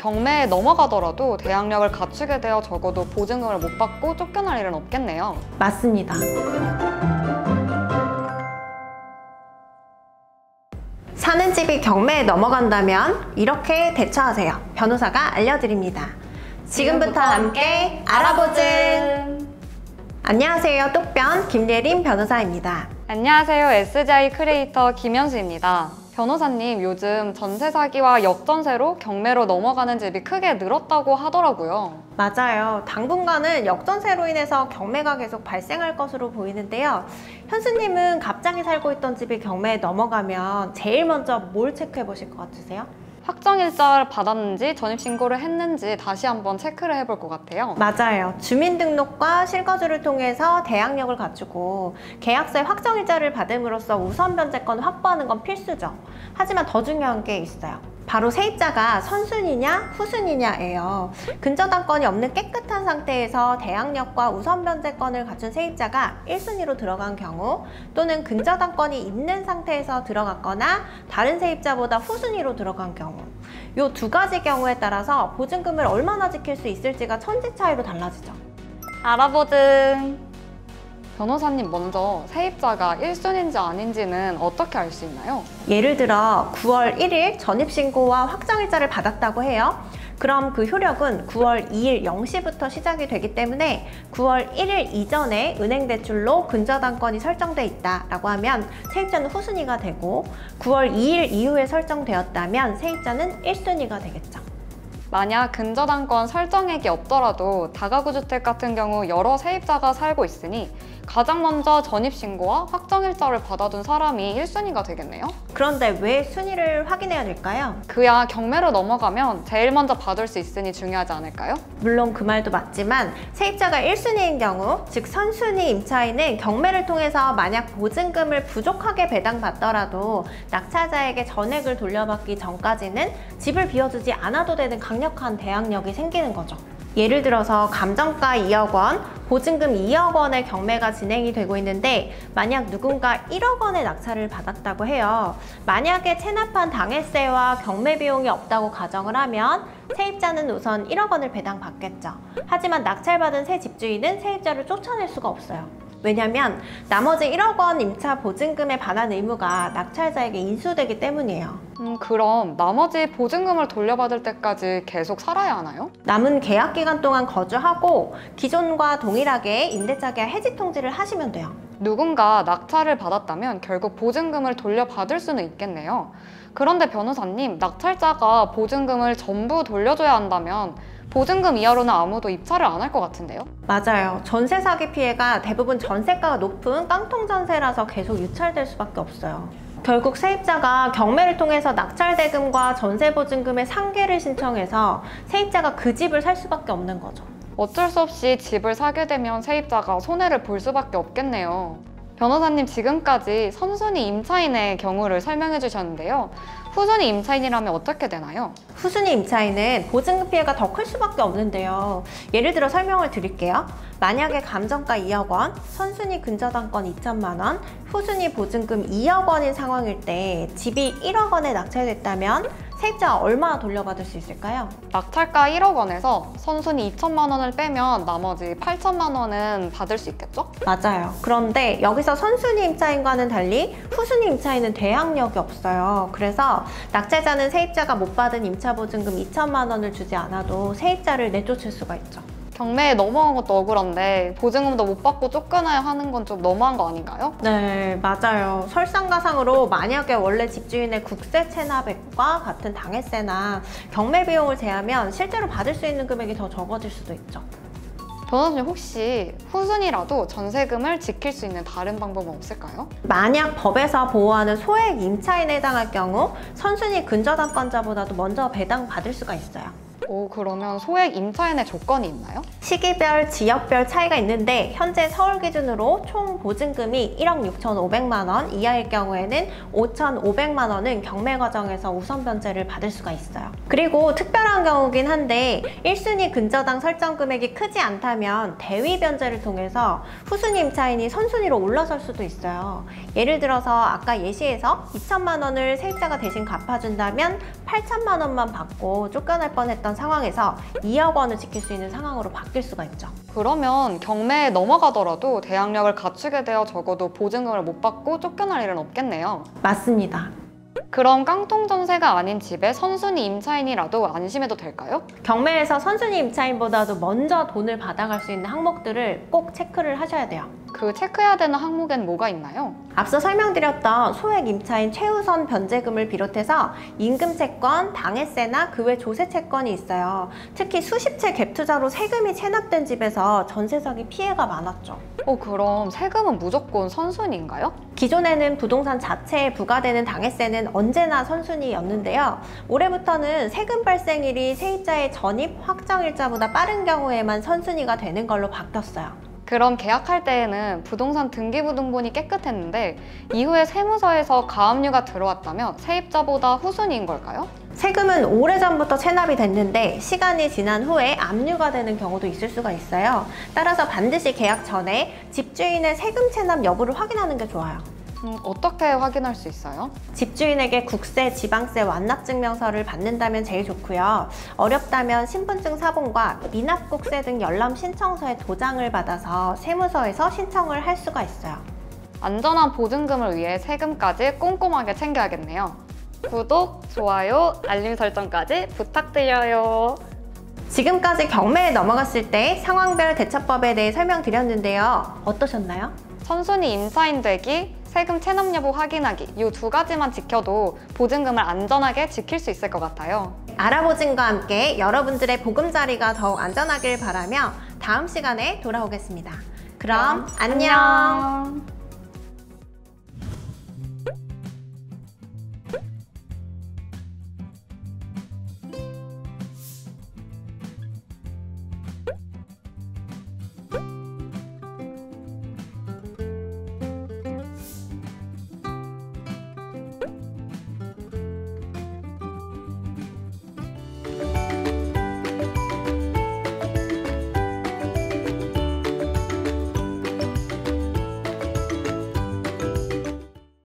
경매에 넘어가더라도 대항력을 갖추게 되어 적어도 보증금을 못 받고 쫓겨날 일은 없겠네요. 맞습니다. 사는 집이 경매에 넘어간다면 이렇게 대처하세요. 변호사가 알려드립니다. 지금부터 함께 알아보증! 안녕하세요. 똑변 김예림 변호사입니다. 안녕하세요. SGI 크리에이터 김현수입니다. 변호사님, 요즘 전세 사기와 역전세로 경매로 넘어가는 집이 크게 늘었다고 하더라고요. 맞아요. 당분간은 역전세로 인해서 경매가 계속 발생할 것으로 보이는데요. 현수님은 갑자기 살고 있던 집이 경매에 넘어가면 제일 먼저 뭘 체크해 보실 것 같으세요? 확정일자를 받았는지 전입신고를 했는지 다시 한번 체크를 해볼 것 같아요. 맞아요. 주민등록과 실거주를 통해서 대항력을 갖추고 계약서에 확정일자를 받음으로써 우선 변제권 확보하는 건 필수죠. 하지만 더 중요한 게 있어요. 바로 세입자가 선순위냐 후순위냐예요. 근저당권이 없는 깨끗한 상태에서 대항력과 우선 변제권을 갖춘 세입자가 1순위로 들어간 경우, 또는 근저당권이 있는 상태에서 들어갔거나 다른 세입자보다 후순위로 들어간 경우, 이 두 가지 경우에 따라서 보증금을 얼마나 지킬 수 있을지가 천지 차이로 달라지죠. 알아보증! 변호사님, 먼저 세입자가 1순위인지 아닌지는 어떻게 알 수 있나요? 예를 들어 9월 1일 전입신고와 확정일자를 받았다고 해요. 그럼 그 효력은 9월 2일 0시부터 시작이 되기 때문에 9월 1일 이전에 은행 대출로 근저당권이 설정돼 있다라고 하면 세입자는 후순위가 되고, 9월 2일 이후에 설정되었다면 세입자는 1순위가 되겠죠. 만약 근저당권 설정액이 없더라도 다가구 주택 같은 경우 여러 세입자가 살고 있으니 가장 먼저 전입신고와 확정일자를 받아둔 사람이 1순위가 되겠네요? 그런데 왜 순위를 확인해야 될까요? 그야 경매로 넘어가면 제일 먼저 받을 수 있으니 중요하지 않을까요? 물론 그 말도 맞지만 세입자가 1순위인 경우, 즉 선순위 임차인은 경매를 통해서 만약 보증금을 부족하게 배당받더라도 낙찰자에게 전액을 돌려받기 전까지는 집을 비워주지 않아도 되는 강력한 대항력이 생기는 거죠. 예를 들어서 감정가 2억 원, 보증금 2억 원의 경매가 진행이 되고 있는데, 만약 누군가 1억 원의 낙찰을 받았다고 해요. 만약에 체납한 당해세와 경매 비용이 없다고 가정을 하면 세입자는 우선 1억 원을 배당받겠죠. 하지만 낙찰받은 새 집주인은 세입자를 쫓아낼 수가 없어요. 왜냐면 나머지 1억 원 임차 보증금에 반환 의무가 낙찰자에게 인수되기 때문이에요. 그럼 나머지 보증금을 돌려받을 때까지 계속 살아야 하나요? 남은 계약 기간 동안 거주하고 기존과 동일하게 임대차 계약 해지 통지를 하시면 돼요. 누군가 낙찰을 받았다면 결국 보증금을 돌려받을 수는 있겠네요. 그런데 변호사님, 낙찰자가 보증금을 전부 돌려줘야 한다면 보증금 이하로는 아무도 입찰을 안 할 것 같은데요? 맞아요. 전세 사기 피해가 대부분 전세가가 높은 깡통 전세라서 계속 유찰될 수밖에 없어요. 결국 세입자가 경매를 통해서 낙찰 대금과 전세 보증금의 상계를 신청해서 세입자가 그 집을 살 수밖에 없는 거죠. 어쩔 수 없이 집을 사게 되면 세입자가 손해를 볼 수밖에 없겠네요. 변호사님, 지금까지 선순위 임차인의 경우를 설명해 주셨는데요. 후순위 임차인이라면 어떻게 되나요? 후순위 임차인은 보증금 피해가 더 클 수밖에 없는데요. 예를 들어 설명을 드릴게요. 만약에 감정가 2억 원, 선순위 근저당권 2천만 원, 후순위 보증금 2억 원인 상황일 때 집이 1억 원에 낙찰됐다면 세입자가 얼마 돌려받을 수 있을까요? 낙찰가 1억 원에서 선순위 2천만 원을 빼면 나머지 8천만 원은 받을 수 있겠죠? 맞아요. 그런데 여기서 선순위 임차인과는 달리 후순위 임차인은 대항력이 없어요. 그래서 낙찰자는 세입자가 못 받은 임차보증금 2천만 원을 주지 않아도 세입자를 내쫓을 수가 있죠. 경매에 넘어간 것도 억울한데 보증금도 못 받고 쫓겨나야 하는 건 좀 너무한 거 아닌가요? 네, 맞아요. 설상가상으로 만약에 원래 집주인의 국세 체납액과 같은 당해세나 경매 비용을 제하면 실제로 받을 수 있는 금액이 더 적어질 수도 있죠. 변호사님, 혹시 후순위라도 전세금을 지킬 수 있는 다른 방법은 없을까요? 만약 법에서 보호하는 소액 임차인에 해당할 경우 선순위 근저당권자보다도 먼저 배당받을 수가 있어요. 오, 그러면 소액 임차인의 조건이 있나요? 시기별, 지역별 차이가 있는데 현재 서울 기준으로 총 보증금이 1억 6,500만 원 이하일 경우에는 5,500만 원은 경매 과정에서 우선 변제를 받을 수가 있어요. 그리고 특별한 경우긴 한데 1순위 근저당 설정 금액이 크지 않다면 대위 변제를 통해서 후순위 임차인이 선순위로 올라설 수도 있어요. 예를 들어서 아까 예시에서 2천만 원을 세입자가 대신 갚아준다면 8천만 원만 받고 쫓겨날 뻔했던 상황에서 2억 원을 지킬 수 있는 상황으로 바뀔 수가 있죠. 그러면 경매에 넘어가더라도 대항력을 갖추게 되어 적어도 보증금을 못 받고 쫓겨날 일은 없겠네요. 맞습니다. 그럼 깡통 전세가 아닌 집에 선순위 임차인이라도 안심해도 될까요? 경매에서 선순위 임차인보다도 먼저 돈을 받아갈 수 있는 항목들을 꼭 체크를 하셔야 돼요. 그 체크해야 되는 항목엔 뭐가 있나요? 앞서 설명드렸던 소액 임차인 최우선 변제금을 비롯해서 임금 채권, 당해세나 그 외 조세 채권이 있어요. 특히 수십 채 갭 투자로 세금이 체납된 집에서 전세사기 피해가 많았죠. 그럼 세금은 무조건 선순위인가요? 기존에는 부동산 자체에 부과되는 당해세는 언제나 선순위였는데요. 올해부터는 세금 발생일이 세입자의 전입 확정일자보다 빠른 경우에만 선순위가 되는 걸로 바뀌었어요. 그럼 계약할 때에는 부동산 등기부등본이 깨끗했는데 이후에 세무서에서 가압류가 들어왔다면 세입자보다 후순위인 걸까요? 세금은 오래전부터 체납이 됐는데 시간이 지난 후에 압류가 되는 경우도 있을 수가 있어요. 따라서 반드시 계약 전에 집주인의 세금 체납 여부를 확인하는 게 좋아요. 어떻게 확인할 수 있어요? 집주인에게 국세, 지방세 완납증명서를 받는다면 제일 좋고요. 어렵다면 신분증 사본과 미납국세 등 열람 신청서의 도장을 받아서 세무서에서 신청을 할 수가 있어요. 안전한 보증금을 위해 세금까지 꼼꼼하게 챙겨야겠네요. 구독, 좋아요, 알림 설정까지 부탁드려요. 지금까지 경매에 넘어갔을 때 상황별 대처법에 대해 설명드렸는데요. 어떠셨나요? 선순위 임차인 되기, 세금 체납 여부 확인하기 이 두 가지만 지켜도 보증금을 안전하게 지킬 수 있을 것 같아요. 알아보진과 함께 여러분들의 보금자리가 더욱 안전하길 바라며 다음 시간에 돌아오겠습니다. 그럼 안녕!